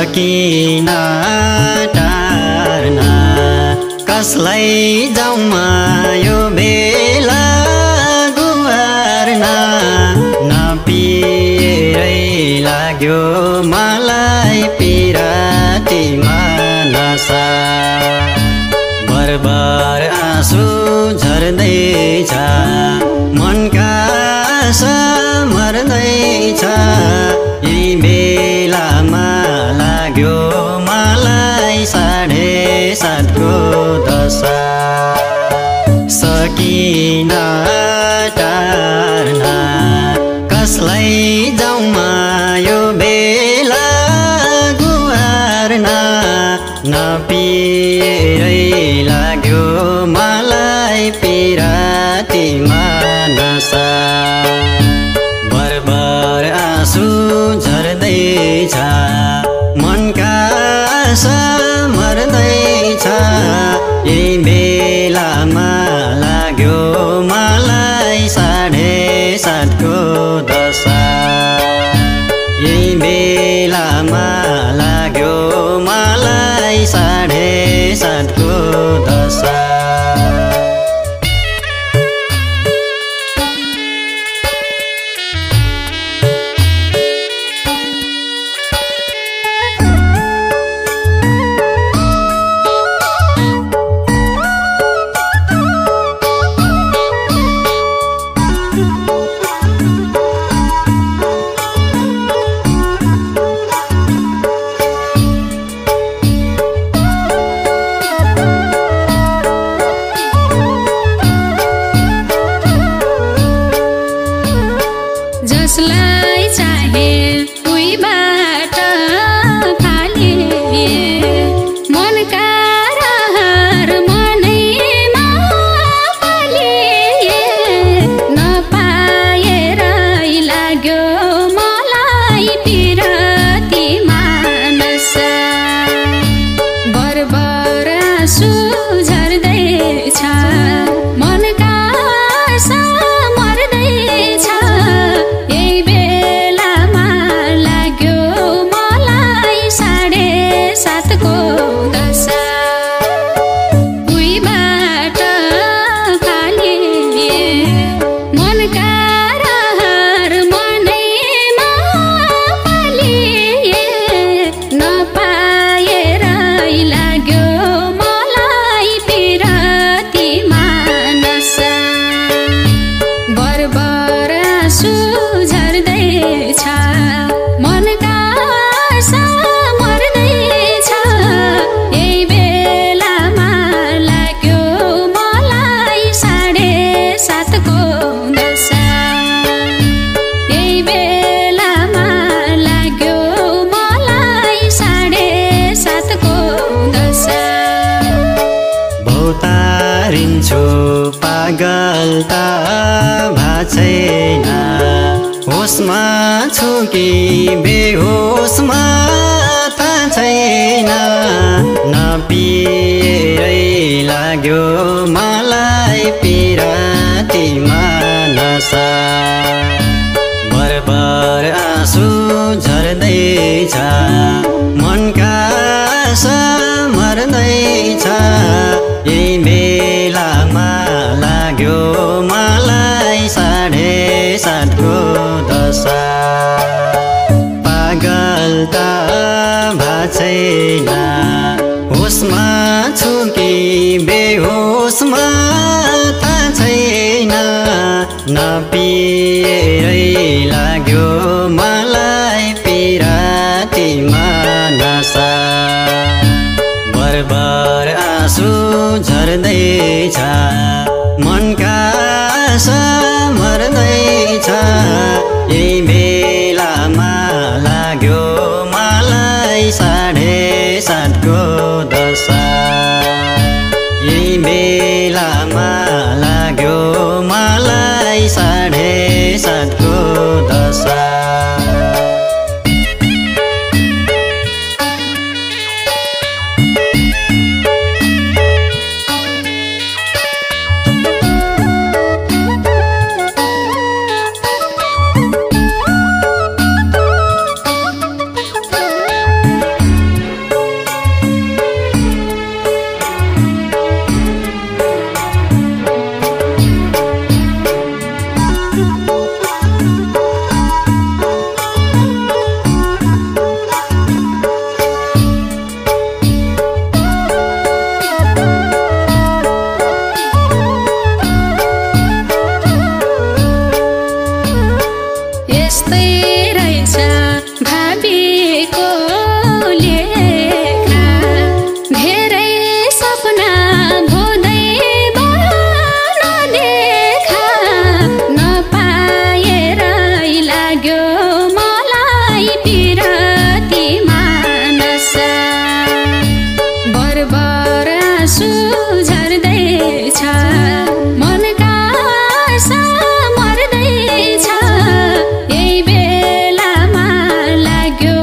सकिन टार्न कसलाई जाउमा यो बेला गुहार्न नपिएरै लाग्यो मलाई पिरातीमा नसा बरबार आँसु झर्दैछ मनका आशा मर्दैछ यी बेलामा लाग्यो मलाई 7:30को दशा सकिन टार्न कसलाई जाउमा यो बेला गुहार्न नपिएरै लाग्यो मलाई पिरातीमा नसा बरबार आँसु झर्दैछ मनका आशा मर्दैछ यही बेलामा लाग्यो मलाई 7:30को दशा यही बेलामा लाग्यो मलाई 7:30को दशा जसलाई चाहे उहीबाट फाले मनका रहर मनैमा पाले नपाएरै लाग्यो मलाई पिरातीमा नसा बरबर आँसु झर्दैछ मनका आशा मर्दैछ यही बेलामा लाग्यो मलाई 7:30को दशा उहीबाट फाले मनका रहर मनैमा पाले नपाएरै लाग्यो मलाई पिरातीमा नसा बरबर आँसु झर्दैछ मनका आशा मर्दैछ यही बेलामा लाग्यो मलाई 7:30को दशा यही बेलामा लाग्यो मलाई 7:30को दशा भौतारिन्छु पागल त छैन होसमा छु कि बेहोसमा थाहा छैन नपिएरै लाग्यो मलाई पिरातीमा नसा बरबर आँसु झर्दैछ मनका आशा मर्दैछ यही बेलामा लाग्यो मलाई 7:30को दशा पागल त छैन होसमा छु कि बेहोसमा थाहा छैन नपिएरै लाग्यो मलाई पिरातीमा नसा बरबर आँसु झर्दैछ मनका आशा मर्दैछ यही बेलामा लाग्यो मलाई 7:30को दशा यही बेलामा लाग्यो मलाई 7:30को दशा झर्दैछ मनका आशा मर्दैछ यही बेलामा लाग्यो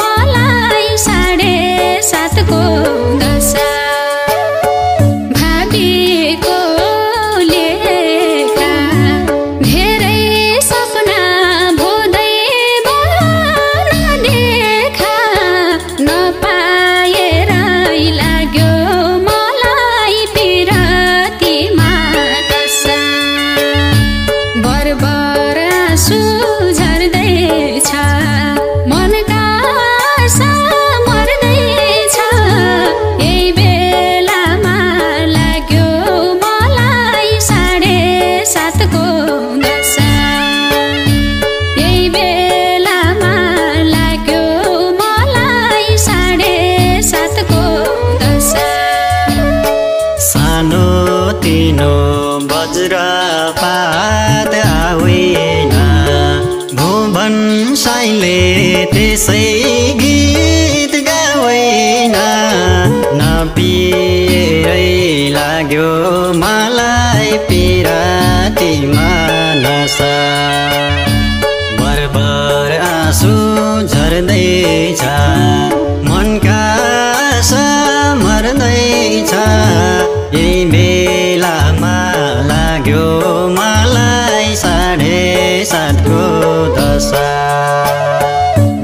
मलाई 7:30को दशा भाबीको लेखा धेरै सपना भोदै नदेखा नपाएर लाग्यो मलाई पिरातीमा दशा बरबर आँसु झर्दैछ मनका आशा मर्दैछ यही बेलामा लाग्यो मलाई 7:30को दशा यही बेलामा लाग्यो मलाई 7:30को दशा सानो तिनो वज्रपात आवेन भुवन साइले त्यसै गीत गावेन नपिएरै लाग्यो मलाई पिरातीमा नशा बरबर आँसु झर्दैछ मनका आशा मर्दैछ यही बेलामा लाग्यो मलाई 7:30को दशा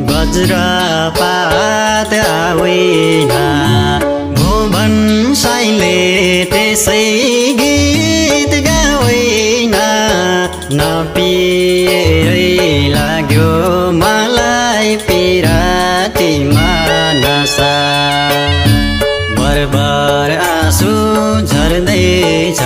वज्रपात आवेन भुवन साइले त्यसै गीत गावेन नपिएरै लाग्यो मलाई पिरातीमा नशा बरबर आँसु झर्दैछ